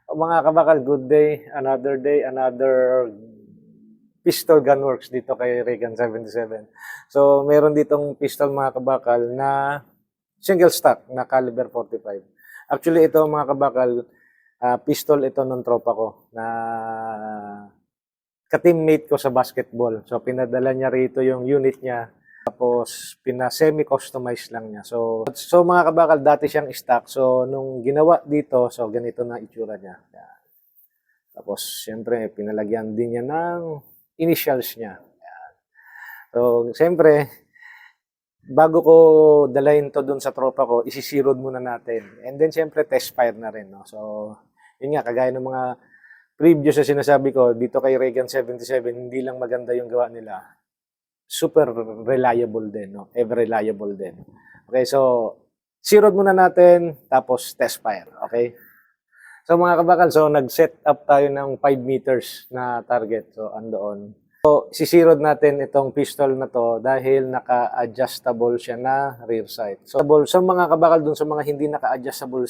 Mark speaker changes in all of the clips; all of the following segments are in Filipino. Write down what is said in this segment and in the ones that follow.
Speaker 1: Mga kabakal, good day, another pistol gun works dito kay Regan 77. So, meron ditong pistol mga kabakal na single stock na caliber 45. Actually, ito mga kabakal, pistol ito ng tropa ko na ka-teammate ko sa basketball. So, pinadala niya rito yung unit niya. Tapos, pina-semi-customize lang niya. So mga kabakal, dati siyang stock. So, nung ginawa dito, so ganito na itsura niya. Yan. Tapos, siyempre, pinalagyan din niya ng initials niya. Yan. So, siyempre, bago ko dalahin to dun sa tropa ko, isisirod muna natin. And then, siyempre, test fire na rin. No? So, yun nga, kagaya ng mga previous na sinasabi ko, dito kay Regan 77, hindi lang maganda yung gawa nila. Super reliable din, no? Ever reliable din. Okay, so zero muna natin, tapos test fire, okay? So mga kabakal, so nag-set up tayo ng 5 meters na target. So andoon. So sisirod natin itong pistol na to dahil naka-adjustable siya na rear sight. So sa mga kabakal dun sa mga hindi naka-adjustable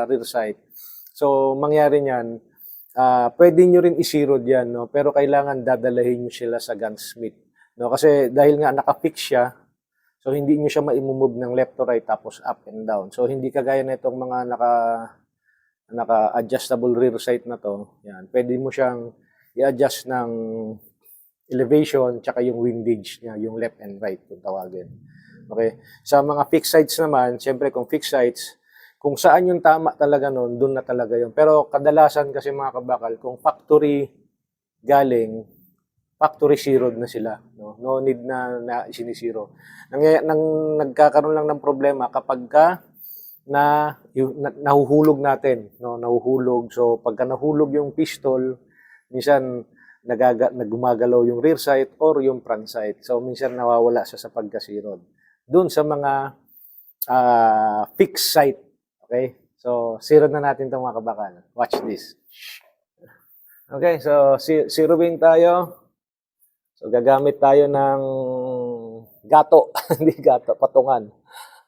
Speaker 1: rear sight. So mangyari niyan, pwede nyo rin isirod yan, no? Pero kailangan dadalahin nyo sila sa gunsmith. No, kasi dahil nga naka-fix siya, so hindi niyo siya mai-move ng left to right tapos up and down. So hindi kagaya na itong mga naka-adjustable rear sight na to. Yan, pwede mo siyang i-adjust ng elevation tsaka yung windage niya, yung left and right kung tawagin. Okay? Sa mga fixed sights naman, siyempre kung fixed sights, kung saan yung tama talaga noon, doon na talaga yun. Pero kadalasan kasi mga kabakal, kung factory galing, factory zeroed na sila. No need na sinisiro. Nagkakaroon lang ng problema kapag nahuhulog natin. No? Nahuhulog. So, pagka nahulog yung pistol, minsan nagumagalaw yung rear sight or yung front sight. So, minsan nawawala siya sa pagkasirod. Doon sa mga fixed sight. Okay? So, zero na natin itong mga kabakal. Watch this. Okay, so zeroing tayo. So, gagamit tayo ng gato, hindi gato, patungan,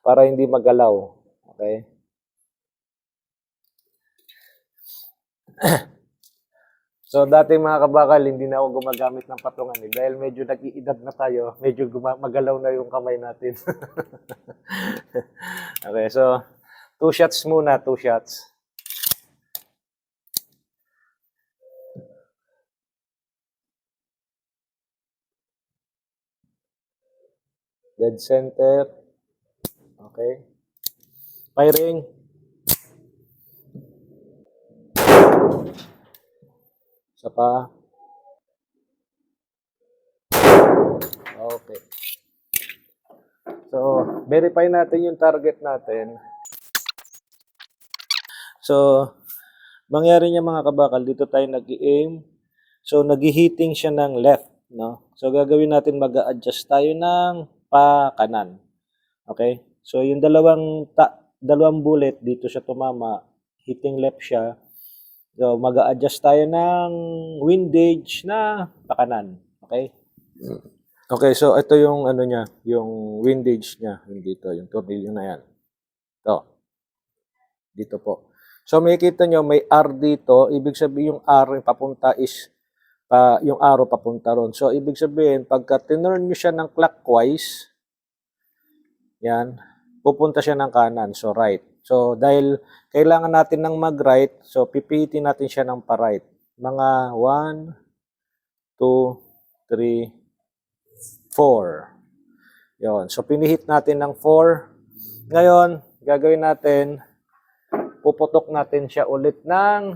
Speaker 1: para hindi magalaw. Okay? So, dati mga kabakal, hindi na ako gumagamit ng patungan. Dahil medyo nag-iedad na tayo, medyo magalaw na yung kamay natin. Okay, so, 2 shots muna, 2 shots. Dead center. Okay. Firing. Isa pa. Okay. So, verify natin yung target natin. So, mangyari niya mga kabakal, dito tayo nag-i-aim. So, nag-hitting siya ng left. No? So, gagawin natin, mag-a-adjust tayo ng pa-kanan. Okay? So, yung dalawang bullet, dito siya tumama. Hitting left siya. So, mag-a-adjust tayo ng windage na pa-kanan. Okay? Okay, so ito yung ano niya, yung windage niya. Dito, yung tornilyo na yan. Ito. Dito po. So, makikita nyo, may R dito. Ibig sabihin yung R, yung papunta is yung arrow papunta ron. So, ibig sabihin, pagka tinurn nyo siya ng clockwise, yan, pupunta siya ng kanan. So, right. So, dahil kailangan natin ng mag-right, so, pipihitin natin siya ng pa-right. Mga 1, 2, 3, 4. Yun. So, pinihit natin ng 4. Ngayon, gagawin natin, puputok natin siya ulit ng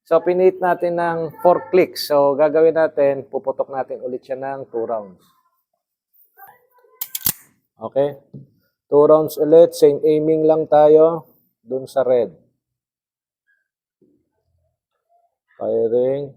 Speaker 1: so, pinihit natin ng 4 clicks. So, gagawin natin, puputok natin ulit siya ng 2 rounds. Okay? 2 rounds ulit. Same aiming lang tayo dun sa red. Firing.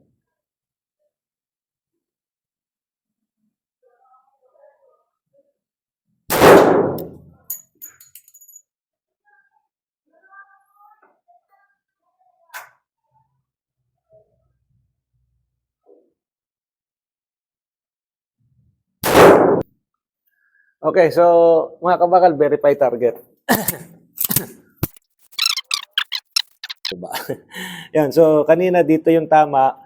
Speaker 1: Okay, so mga kabakal, verify target. Diba? Yan, so kanina dito yung tama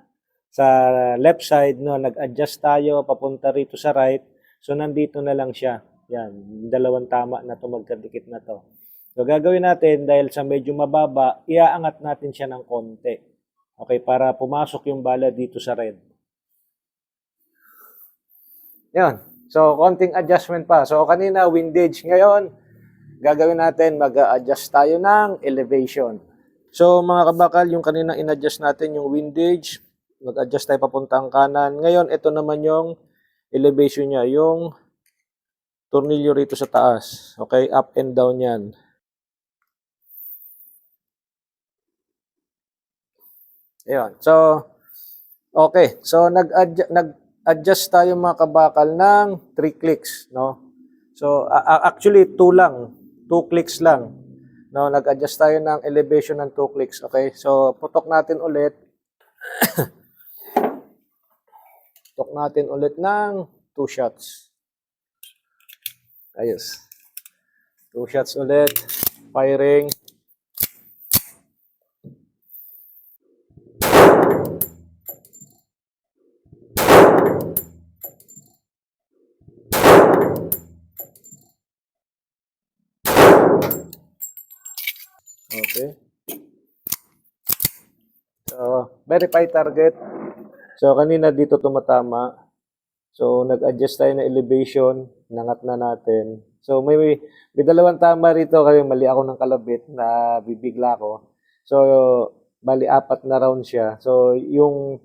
Speaker 1: sa left side, no, nag-adjust tayo papunta rito sa right. So nandito na lang siya. Yan, dalawang tama na to, magkadikit na to. So gagawin natin, dahil sa medyo mababa, iaangat natin siya ng konti. Okay, para pumasok yung bala dito sa red. Yan. So konting adjustment pa. So kanina windage, ngayon gagawin natin, mag-adjust tayo ng elevation. So mga kabakal, yung kanina in-adjust natin yung windage, mag-adjust tayo papuntang kanan. Ngayon, ito naman yung elevation niya, yung tornilyo rito sa taas. Okay, up and down yan. Ayun. So, okay. So, nag-adjust tayo mga kabakal ng 3 clicks, no? So, actually, 2 lang. 2 clicks lang. No, nag-adjust tayo ng elevation ng 2 clicks. Okay? So, putok natin ulit. Putok natin ulit ng 2 shots. Ayos. 2 shots ulit. Firing. Okay. So, verify target. So, kanina dito tumatama. So, nag-adjust tayo ng elevation. Nangat na natin. So, may dalawang tama rito. Kaya mali ako ng kalabit na bibigla ko. So, bali 4 na round siya. So, yung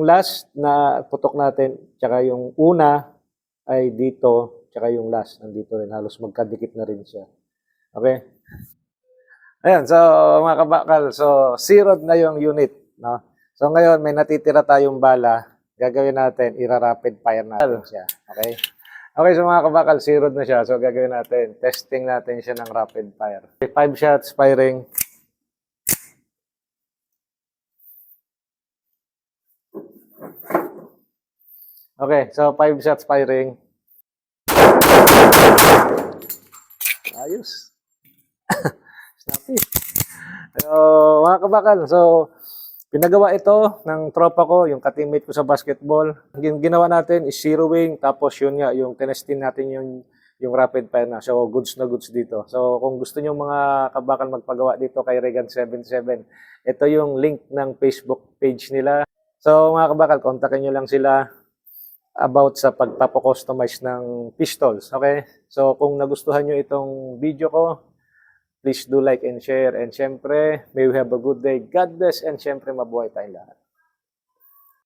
Speaker 1: last na putok natin, tsaka yung una ay dito, tsaka yung last nandito rin. Halos magkadikit na rin siya. Okay? Ayan, so mga kabakal, so zeroed na yung unit, no? So ngayon may natitira tayong bala, gagawin natin, ira-rapid fire natin siya, okay? Okay, so mga kabakal, zeroed na siya, so gagawin natin, testing natin siya ng rapid fire. 5 shots firing. Okay, so 5 shots firing. Ayos. Snappy. So, mga kabakal, so pinagawa ito ng tropa ko, yung ka-teammate ko sa basketball. Ginawa natin is zeroing, tapos yun nga, yung tinestin natin yung rapid fire na. So, goods na goods dito. So, kung gusto nyo mga kabakal magpagawa dito kay Regan77, ito yung link ng Facebook page nila. So, mga kabakal, kontakin nyo lang sila about sa pagpapakustomize ng pistols. Okay? So, kung nagustuhan nyo itong video ko, please do like and share. And syempre, may we have a good day. God bless and syempre mabuhay tayong lahat.